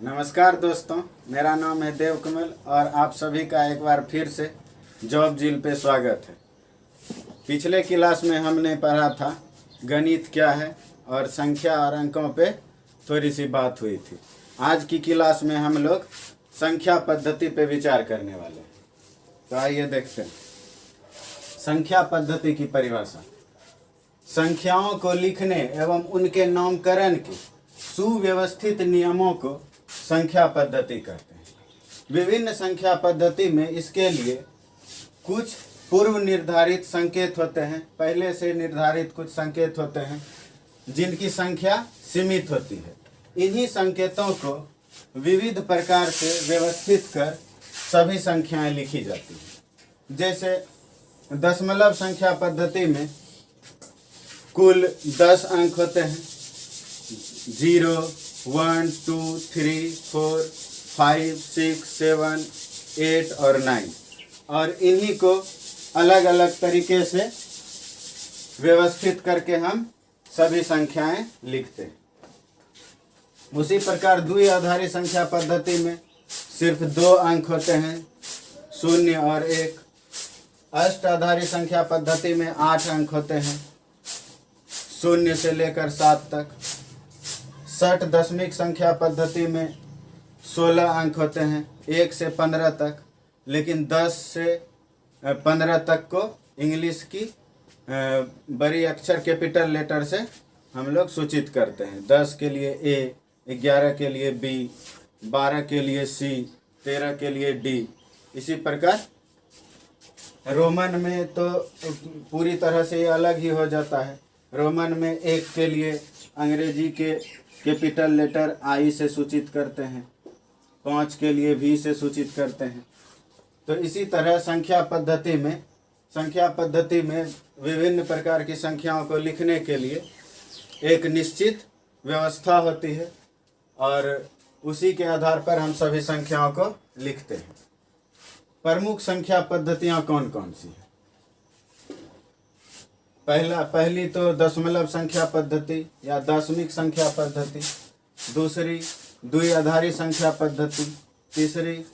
नमस्कार दोस्तों, मेरा नाम है देव कमल और आप सभी का एक बार फिर से जॉब जील पे स्वागत है। पिछले क्लास में हमने पढ़ा था गणित क्या है और संख्या और अंकों पे थोड़ी सी बात हुई थी। आज की क्लास में हम लोग संख्या पद्धति पे विचार करने वाले हैं। तो आइए देखते हैं। संख्या पद्धति की परिभाषा। संख्याओं को लिखने एवं उनके नामकरण के सुव्यवस्थित नियमों को संख्या पद्धति कहते हैं। विभिन्न संख्या पद्धति में इसके लिए कुछ पूर्व निर्धारित संकेत होते हैं, पहले से निर्धारित कुछ संकेत होते हैं जिनकी संख्या सीमित होती है। इन्हीं संकेतों को विविध प्रकार से व्यवस्थित कर सभी संख्याएं लिखी जाती हैं। जैसे दशमलव संख्या पद्धति में कुल 10 अंक होते हैं, 0, 1, 2, 3, 4, 5, 6, 7, 8 और 9, और इन्हीं को अलग अलग तरीके से व्यवस्थित करके हम सभी संख्याएं लिखते हैं। उसी प्रकार द्विआधारी संख्या पद्धति में सिर्फ 2 अंक होते हैं, 0 और 1। अष्टाधारी संख्या पद्धति में 8 अंक होते हैं, 0 से लेकर 7 तक। षट दशमिक संख्या पद्धति में 16 अंक होते हैं, 1 से 15 तक, लेकिन 10 से 15 तक को इंग्लिश की बड़ी अक्षर कैपिटल लेटर से हम लोग सूचित करते हैं। 10 के लिए ए, 11 के लिए बी, 12 के लिए सी, 13 के लिए डी। इसी प्रकार रोमन में तो पूरी तरह से ये अलग ही हो जाता है। रोमन में 1 के लिए अंग्रेजी के कैपिटल लेटर आई से सूचित करते हैं, 5 के लिए भी से सूचित करते हैं। तो इसी तरह संख्या पद्धति में विभिन्न प्रकार की संख्याओं को लिखने के लिए एक निश्चित व्यवस्था होती है और उसी के आधार पर हम सभी संख्याओं को लिखते हैं। प्रमुख संख्या पद्धतियां कौन कौन सी हैं? पहली तो दशमलव संख्या पद्धति या दशमिक संख्या पद्धति, दूसरी द्विआधारी संख्या पद्धति, तीसरी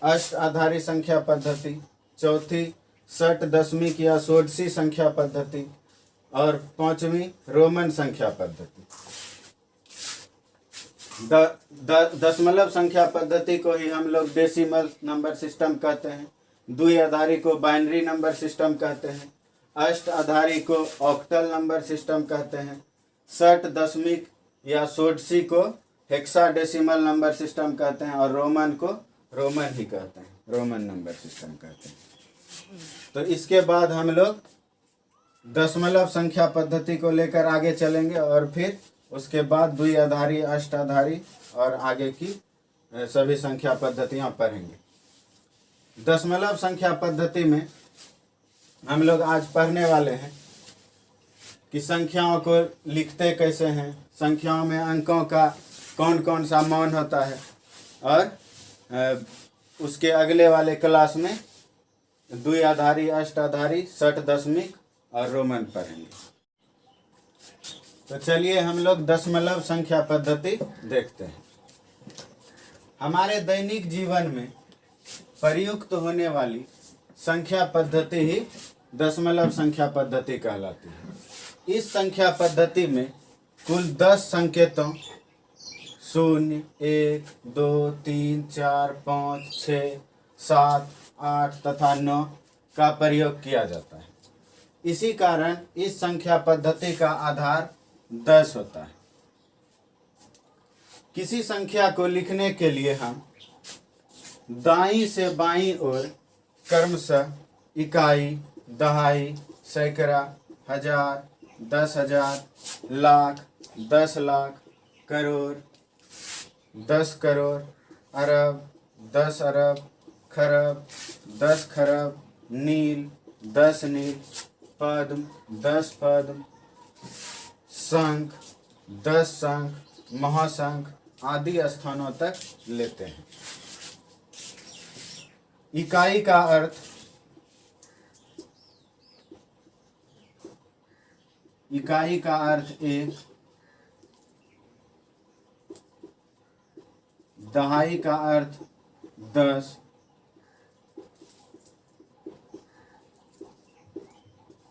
अष्टाधारी संख्या पद्धति, चौथी षट दशमिक या षोडशी संख्या पद्धति और 5वीं रोमन संख्या पद्धति। दशमलव संख्या पद्धति को ही हम लोग डेसिमल नंबर सिस्टम कहते हैं, द्विआधारी को बाइनरी नंबर सिस्टम कहते हैं, अष्टाधारी को ऑक्टल नंबर सिस्टम कहते हैं, षट दशमिक या षोडशी को हेक्साडेसिमल नंबर सिस्टम कहते हैं और रोमन को रोमन ही कहते हैं, रोमन नंबर सिस्टम कहते हैं। तो इसके बाद हम लोग दशमलव संख्या पद्धति को लेकर आगे चलेंगे और फिर उसके बाद द्विआधारी, अष्टाधारी और आगे की सभी संख्या पद्धतियां पढ़ेंगे। दशमलव संख्या पद्धति में हम लोग आज पढ़ने वाले हैं कि संख्याओं को लिखते कैसे हैं, संख्याओं में अंकों का कौन कौन सा मान होता है, और उसके अगले वाले क्लास में द्विआधारी, अष्टाधारी, षट दशमिक और रोमन पढ़ेंगे। तो चलिए हम लोग दशमलव संख्या पद्धति देखते हैं। हमारे दैनिक जीवन में प्रयुक्त होने वाली संख्या पद्धति ही दशमलव संख्या पद्धति कहलाती है। इस संख्या पद्धति में कुल 10 संकेतों 0, 1, 2, 3, 4, 5, 6, 7, 8 तथा 9 का प्रयोग किया जाता है। इसी कारण इस संख्या पद्धति का आधार 10 होता है। किसी संख्या को लिखने के लिए हम दाईं से बाईं ओर क्रमशः इकाई, दहाई, सैकड़ा, हजार, 10,000, लाख, 10 लाख, करोड़, 10 करोड़, अरब, 10 अरब, खरब, 10 खरब, नील, 10 नील, पद्म, 10 पद्म, शंख, 10 शंख, महाशंख आदि स्थानों तक लेते हैं। इकाई का अर्थ एक, दहाई का अर्थ 10,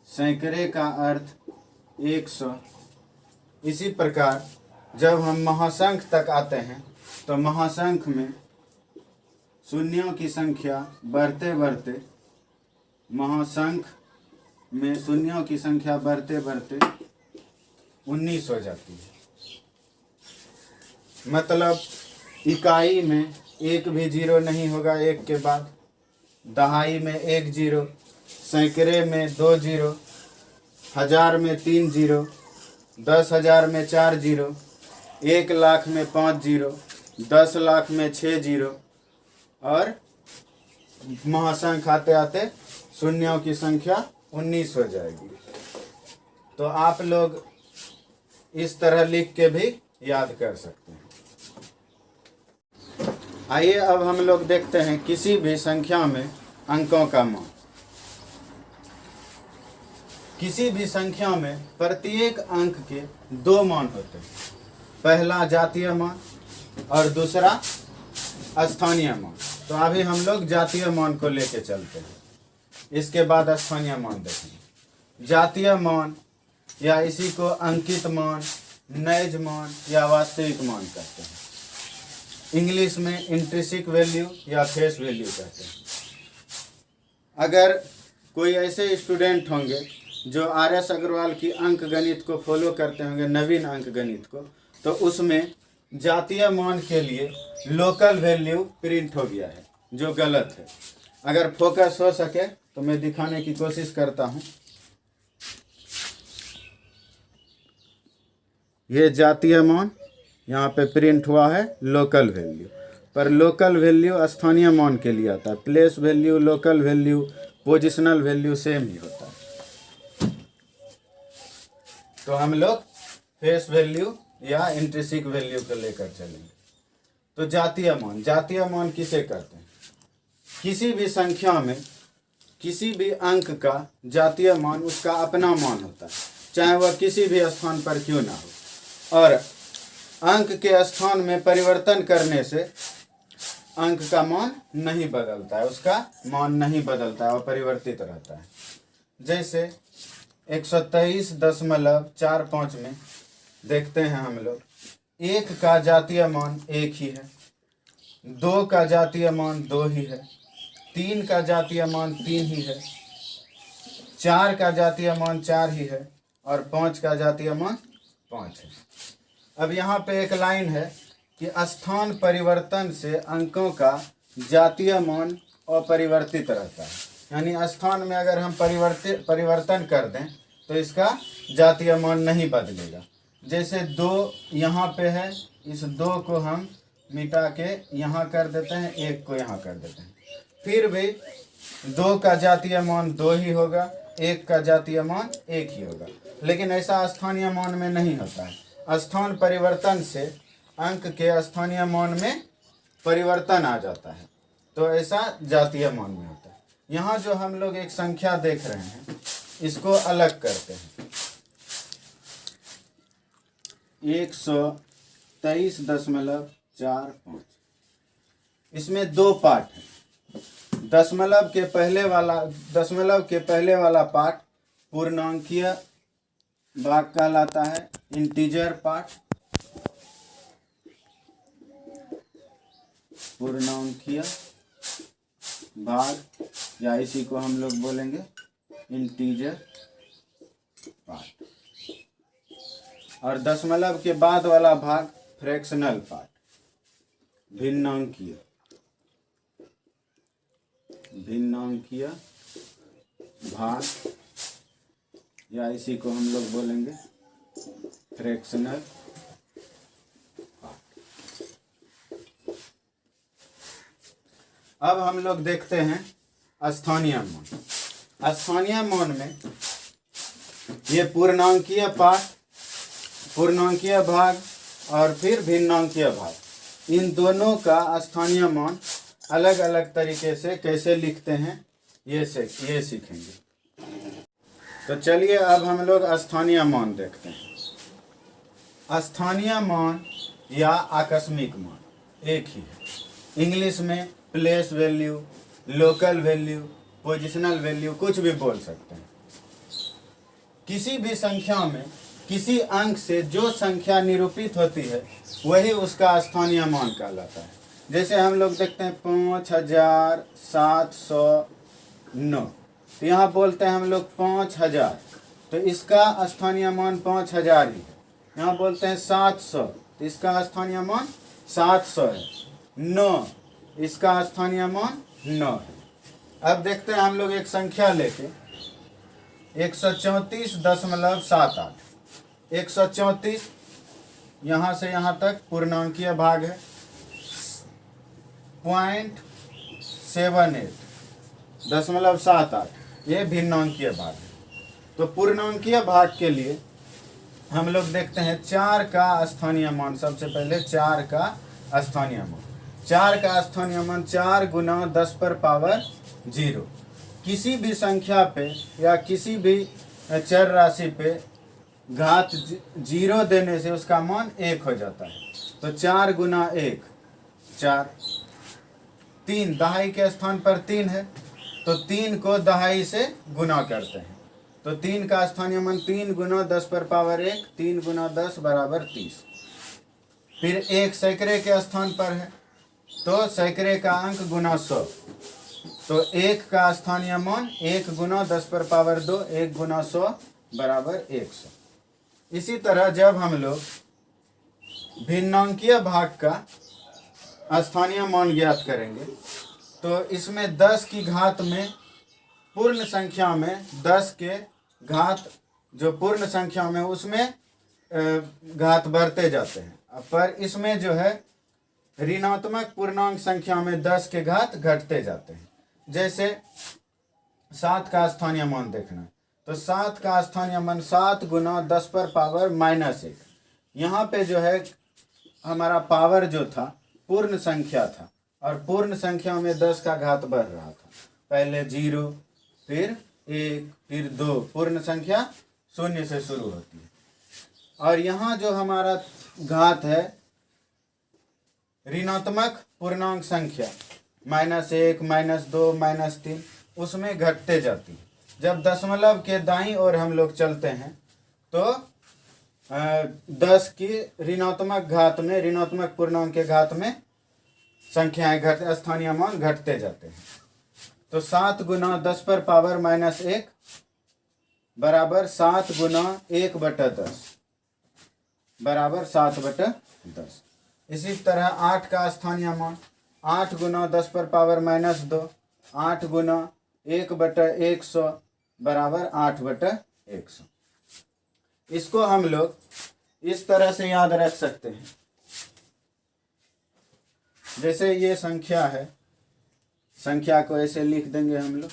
सैकड़े का अर्थ 100। इसी प्रकार जब हम महासंख्य तक आते हैं तो महासंख्य में शून्यों की संख्या बढ़ते बढ़ते, महासंख्य में शून्यों की संख्या बढ़ते बढ़ते 19 हो जाती है। मतलब इकाई में एक भी जीरो नहीं होगा एक के बाद, दहाई में 1 जीरो, सैकड़े में 2 जीरो, 1000 में 3 जीरो, 10,000 में 4 जीरो, 1 लाख में 5 जीरो, 10 लाख में 6 जीरो, और महासंख्य आते आते शून्यों की संख्या 19 हो जाएगी। तो आप लोग इस तरह लिख के भी याद कर सकते हैं। आइए अब हम लोग देखते हैं किसी भी संख्या में अंकों का मान। किसी भी संख्या में प्रत्येक अंक के 2 मान होते हैं, पहला जातीय मान और दूसरा स्थानीय मान। तो अभी हम लोग जातीय मान को लेके चलते हैं, इसके बाद स्थानीय मान देखेंगे। जातीय मान या इसी को अंकित मान, नैज मान या वास्तविक मान कहते हैं। इंग्लिश में इंट्रिंसिक वैल्यू या फेस वैल्यू कहते हैं। अगर कोई ऐसे स्टूडेंट होंगे जो RS अग्रवाल की अंक गणित को फॉलो करते होंगे, नवीन अंक गणित को, तो उसमें जातीय मान के लिए लोकल वैल्यू प्रिंट हो गया है, जो गलत है। अगर फोकस हो सके तो मैं दिखाने की कोशिश करता हूं। ये जातीय मान यहाँ पे प्रिंट हुआ है लोकल वैल्यू, पर लोकल वैल्यू स्थानीय मान के लिए आता है। Place value, local value, positional value same ही होता है। तो हम लोग फेस वैल्यू या इंट्रिंसिक वैल्यू को लेकर चलेंगे। तो जातीय मान किसे कहते हैं? किसी भी संख्या में किसी भी अंक का जातीय मान उसका अपना मान होता है, चाहे वह किसी भी स्थान पर क्यों ना हो। और अंक के स्थान में परिवर्तन करने से अंक का मान नहीं बदलता है, उसका मान नहीं बदलता है और परिवर्तित रहता है। जैसे 123.45 में देखते हैं हम लोग, 1 का जातीय मान 1 ही है, 2 का जातीय मान 2 ही है, 3 का जातीय मान 3 ही है, 4 का जातीय मान 4 ही है और 5 का जातीय मान 5 है। अब यहाँ पे एक लाइन है कि स्थान परिवर्तन से अंकों का जातीय मान अपरिवर्तित रहता है। यानी स्थान में अगर हम परिवर्तन कर दें तो इसका जातीय मान नहीं बदलेगा। जैसे 2 यहाँ पे है, इस 2 को हम मिटा के यहाँ कर देते हैं, 1 को यहाँ कर देते हैं, फिर भी 2 का जातीय मान 2 ही होगा, 1 का जातीय मान 1 ही होगा। लेकिन ऐसा स्थानीय मान में नहीं होता है। स्थान परिवर्तन से अंक के स्थानीय मान में परिवर्तन आ जाता है, तो ऐसा जातीय मान में होता है। यहाँ जो हम लोग एक संख्या देख रहे हैं, इसको अलग करते हैं। 123.45, इसमें 2 पार्ट है। दशमलव के पहले वाला पार्ट पूर्णांकीय भाग कहलाता है, इंटीजर पार्ट। पूर्णांकीय भाग या इसी को हम लोग बोलेंगे इंटीजर पार्ट। और दशमलव के बाद वाला भाग फ्रैक्शनल पार्ट, भिन्नांकीय भाग या इसी को हम लोग बोलेंगे फ्रैक्शनल पार्ट। अब हम लोग देखते हैं स्थानीय मान। स्थानीय मान में ये पूर्णांकीय पार्ट, पूर्णांकीय भाग और फिर भिन्नांकीय भाग, इन दोनों का स्थानीय मान अलग अलग तरीके से कैसे लिखते हैं ये सीखेंगे। तो चलिए अब हम लोग स्थानीय मान देखते हैं। स्थानीय मान या आकस्मिक मान, एक ही है। इंग्लिश में place value, local value, positional value कुछ भी बोल सकते हैं। किसी भी संख्या में किसी अंक से जो संख्या निरूपित होती है वही उसका स्थानीय मान कहलाता है। जैसे हम लोग देखते हैं 5709, तो यहाँ बोलते हैं हम लोग 5000, तो इसका स्थानीय मान 5000 ही है। यहाँ बोलते हैं 700, तो इसका स्थानीय मान 700 है। 9, इसका स्थानीय मान 9 है। अब देखते हैं हम लोग एक संख्या लेके 134.78। 134 यहाँ से यहाँ तक पूर्णांकीय भाग है। 0.78 ये भिन्नांकीय भाग है। तो पूर्णांकीय भाग के लिए हम लोग देखते हैं 4 का स्थानीय मान। सबसे पहले 4 का स्थानीय मान। 4 का स्थानीय मान 4 गुना 10 पर पावर 0। किसी भी संख्या पे या किसी भी चर राशि पे घात 0 देने से उसका मान 1 हो जाता है। तो 4 गुना 1 4। 3 दहाई के स्थान पर 3 है, तो 3 को दहाई से गुना करते हैं। तो 3 का स्थानीय मान 3 गुना 10 पर पावर 1, 3 गुना 10 बराबर 30। फिर 1 सैकड़े के स्थान पर है, तो सैकड़े का अंक गुना 100, तो 1 का स्थानीय मान 1 गुना 10 पर पावर 2, 1 गुना 100 बराबर 100। इसी तरह जब हम लोग भिन्नांकीय भाग का स्थानीय मान ज्ञात करेंगे, तो इसमें 10 की घात में पूर्ण संख्या में 10 के घात जो पूर्ण संख्या में उसमें घात बढ़ते जाते हैं, पर इसमें जो है ऋणात्मक पूर्णांक संख्या में 10 के घात घटते जाते हैं। जैसे 7 का स्थानीय मान देखना, तो 7 का स्थानीय मान 7 गुना 10 पर पावर -1। यहाँ पे जो है हमारा पावर जो था पूर्ण संख्या था, और पूर्ण संख्या में 10 का घात बढ़ रहा था। पहले 0, फिर 1, फिर 2। पूर्ण संख्या 0 से शुरू होती है। और यहाँ जो हमारा घात है ऋणात्मक पूर्णांक संख्या -1, -2, -3, उसमें घटते जाती है। जब दशमलव के दाईं ओर हम लोग चलते हैं तो 10 की ऋणात्मक घात में, ऋणात्मक पूर्णांक के घात में संख्याएं स्थानीय मान घटते जाते हैं। तो 7 गुना 10 पर पावर -1 बराबर 7 गुना 1/10 बराबर 7/10। इसी तरह 8 का स्थानीय मान 8 गुना 10 पर पावर -2, 8 गुना 1/100 बराबर 8/100। इसको हम लोग इस तरह से याद रख सकते हैं। जैसे ये संख्या है, संख्या को ऐसे लिख देंगे हम लोग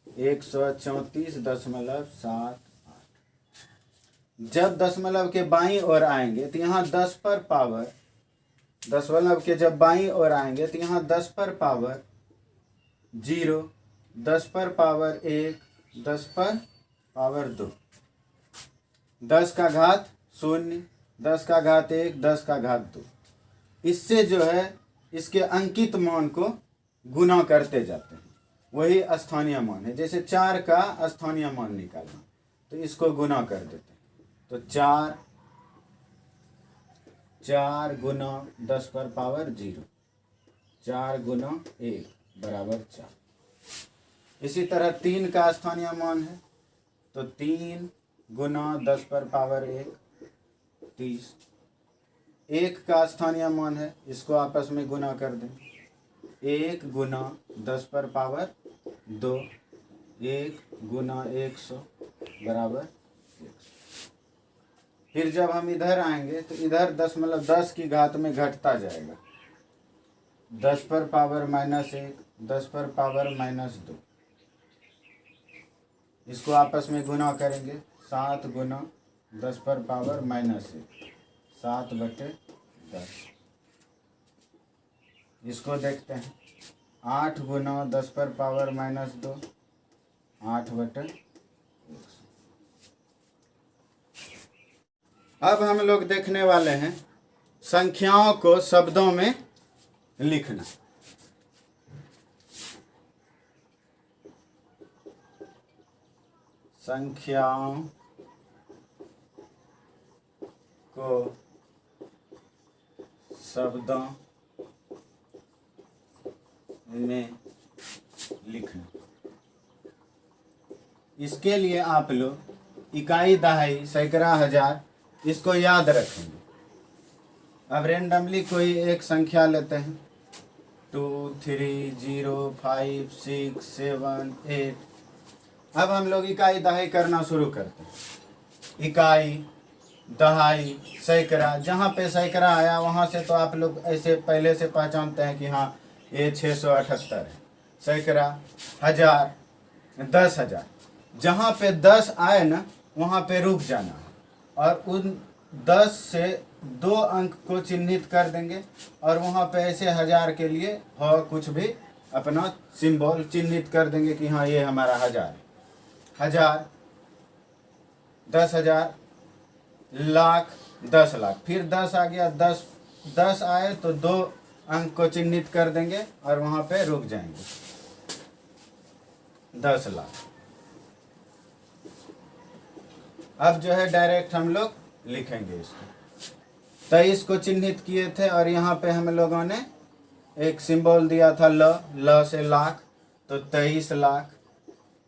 134.78। जब दशमलव के बाईं ओर आएंगे तो यहाँ 10 पर पावर, दशमलव के जब बाईं ओर आएंगे तो यहाँ 10 पर पावर 0, 10 पर पावर 1, 10 पर पावर 2, 10 का घात 0, 10 का घात 1, 10 का घात 2। इससे जो है इसके अंकित मान को गुना करते जाते हैं, वही स्थानीय मान है। जैसे 4 का स्थानीय मान निकालना, तो इसको गुना कर देते हैं। तो 4 गुना 10 पर पावर 0, 4 गुना 1 बराबर 4। इसी तरह 3 का स्थानीय मान है, तो 3 गुना 10 पर पावर 1, 30। 1 का स्थानीय मान है, इसको आपस में गुना कर दें। 1 गुना 10 पर पावर 2, 1 गुना 100 बराबर 100। फिर जब हम इधर आएंगे तो इधर 10 की घात में घटता जाएगा। 10 पर पावर -1, 10 पर पावर -2। इसको आपस में गुना करेंगे। 7 गुना 10 पर पावर -1, 7/10। इसको देखते हैं 8 गुना 10 पर पावर -2, 8/100। अब हम लोग देखने वाले हैं संख्याओं को शब्दों में लिखना। संख्याओं को शब्दों में लिखना। इसके लिए आप लोग इकाई, दहाई, सैकड़ा, हजार इसको याद रखेंगे। अब रेंडमली कोई एक संख्या लेते हैं, 2, 3, 0, 5, 6, 7, 8। अब हम लोग इकाई, दहाई करना शुरू करते हैं। इकाई, दहाई, सैकड़ा, जहाँ पे सैकड़ा आया वहाँ से तो आप लोग ऐसे पहले से पहचानते हैं कि हाँ ये 678 है। सैकड़ा, हजार, 10,000, जहाँ पे 10 आए ना वहाँ पे रुक जाना है और उन 10 से 2 अंक को चिन्हित कर देंगे और वहाँ पे ऐसे हजार के लिए हो कुछ भी अपना सिंबल चिन्हित कर देंगे कि हाँ ये हमारा हजार है। हजार, 10,000, लाख, 10 लाख, फिर 10 आ गया, 10 आए तो 2 अंक को चिन्हित कर देंगे और वहाँ पे रुक जाएंगे। 10 लाख। अब जो है डायरेक्ट हम लोग लिखेंगे इसको। 23 को चिन्हित किए थे और यहाँ पे हम लोगों ने एक सिंबल दिया था ल से लाख, तो 23 लाख,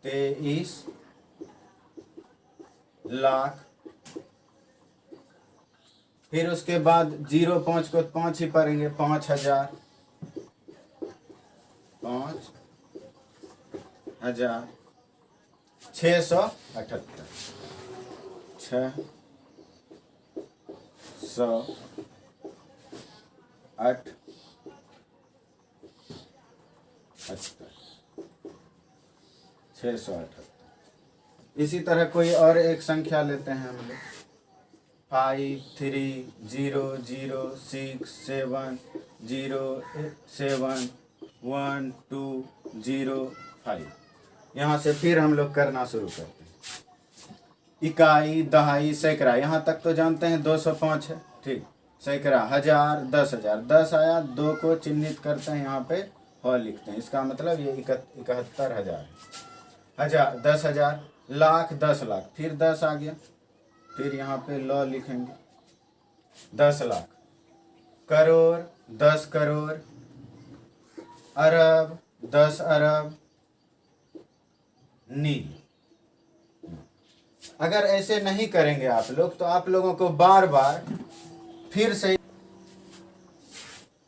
23 लाख। फिर उसके बाद 0 5 को 5 ही पढ़ेंगे, 5,000, 5,000, 678, 678। इसी तरह कोई और एक संख्या लेते हैं हम लोग, 5, 3, 0, 0, 6, 7, 0, 7, 1, 2, 0, 5। यहाँ से फिर हम लोग करना शुरू करते हैं। इकाई, दहाई, सैकड़ा, यहाँ तक तो जानते हैं 205 है, ठीक। सैकड़ा, हजार, 10,000, 10 आया, 2 को चिन्हित करते हैं, यहाँ पे ह लिखते हैं, इसका मतलब ये 71,000 है। हजार, 10,000, लाख, 10 लाख, फिर 10 आ गया, फिर यहाँ पे ल लिखेंगे, 10 लाख। करोड़, 10 करोड़। अरब, 10 अरब। नील। अगर ऐसे नहीं करेंगे आप लोग तो आप लोगों को बार बार फिर से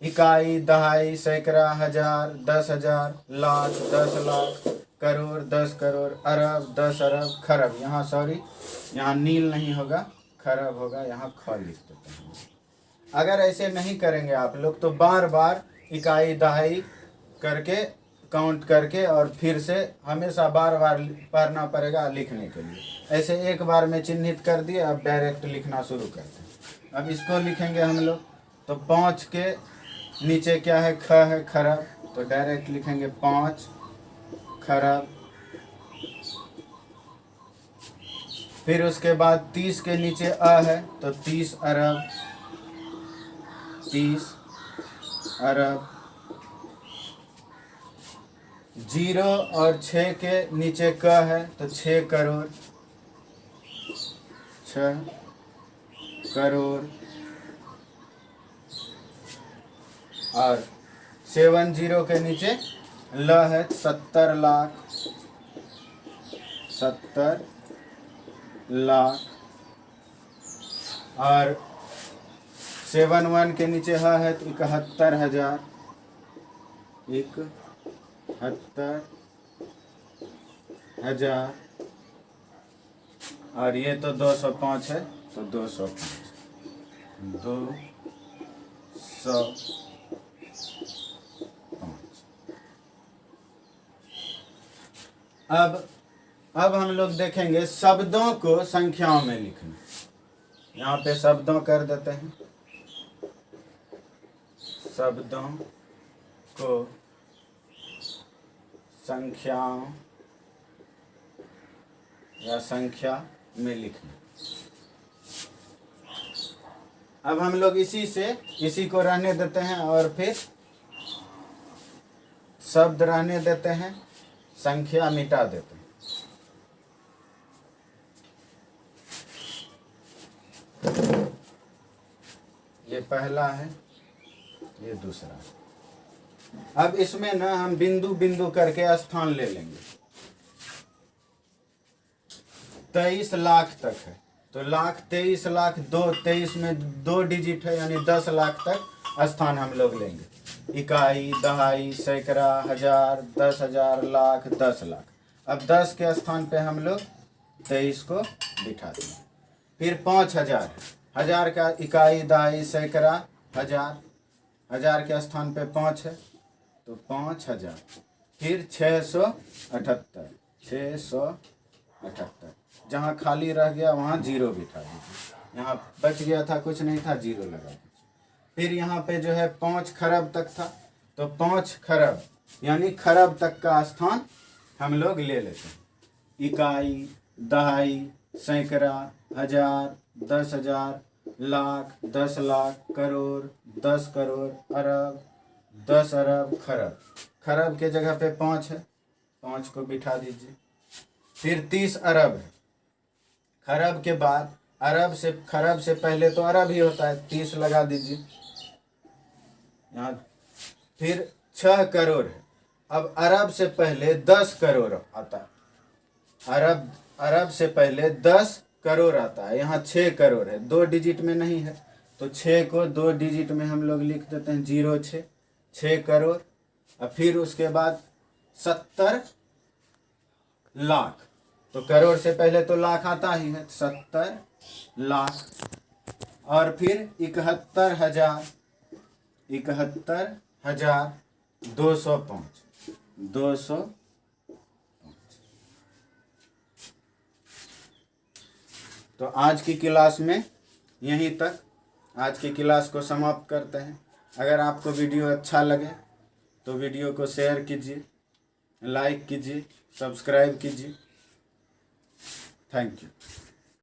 इकाई, दहाई, सैकड़ा, हजार, 10,000, लाख, 10 लाख, करोड़, 10 करोड़, अरब, 10 अरब, खरब। यहाँ सॉरी, यहाँ नील नहीं होगा, खरब होगा, यहाँ ख लिख देते हैं। अगर ऐसे नहीं करेंगे आप लोग तो बार बार इकाई, दहाई करके काउंट करके और फिर से हमेशा बार बार पढ़ना पड़ेगा लिखने के लिए। ऐसे एक बार में चिन्हित कर दिए, अब डायरेक्ट लिखना शुरू करते हैं। अब इसको लिखेंगे हम लोग, तो 5 के नीचे क्या है, ख है, खरब, तो डायरेक्ट लिखेंगे 5 खरब। फिर उसके बाद 30 के नीचे अ है तो 30 अरब, 30 अरब। 0 और 6 के नीचे क है तो 6 करोड़, 6 करोड़। और 70 के नीचे ल है 70 लाख, 70 लाख। और 71 के नीचे ह है तो 71,000, 71,000। और ये तो 205 है तो 205, 205। अब हम लोग देखेंगे शब्दों को संख्याओं में लिखना। यहाँ पे शब्दों कर देते हैं, शब्दों को संख्याओं या संख्या में लिखना। अब हम लोग इसी को रहने देते हैं और फिर शब्द रहने देते हैं, संख्या मिटा देते हैं। ये पहला है, ये दूसरा है। अब इसमें ना हम बिंदु बिंदु करके स्थान ले लेंगे। 23 लाख तक है तो लाख, 23 लाख, 23 में 2 डिजिट है यानी 10 लाख तक स्थान हम लोग लेंगे। इकाई, दहाई, सैकड़ा, हजार, 10,000, लाख, 10 लाख। अब 10 के स्थान पे हम लोग 23 को बिठा देंगे। फिर 5,000 है, 1000 का इकाई, दहाई, सैकड़ा, हजार, 1000 के स्थान पे 5 है तो 5,000। फिर 678, 678, जहाँ खाली रह गया वहाँ 0 बिठा दीजिए। यहाँ बच गया था, कुछ नहीं था, 0 लगा दीजिए। फिर यहाँ पे जो है 5 खरब तक था तो 5 खरब यानी खरब तक का स्थान हम लोग ले लेते हैं। इकाई, दहाई, सैकड़ा, हजार, 10,000, लाख, 10 लाख, करोड़, 10 करोड़, अरब, 10 अरब, खरब। खरब के जगह पे 5 है, 5 को बिठा दीजिए। फिर 30 अरब है। खरब के बाद खरब से पहले तो अरब ही होता है, 30 लगा दीजिए यहाँ। फिर 6 करोड़ है। अब अरब से पहले 10 करोड़ आता है। अरब से पहले 10 करोड़ आता है, यहाँ 6 करोड़ है, 2 डिजिट में नहीं है तो 6 को 2 डिजिट में हम लोग लिख देते हैं, 06, 6 करोड़। और फिर उसके बाद 70 लाख, तो करोड़ से पहले तो लाख आता ही है, 70 लाख। और फिर 71,000, 71,205, 205। तो आज की क्लास में यहीं तक, आज की क्लास को समाप्त करते हैं। अगर आपको वीडियो अच्छा लगे तो वीडियो को शेयर कीजिए, लाइक कीजिए, सब्सक्राइब कीजिए। Thank you.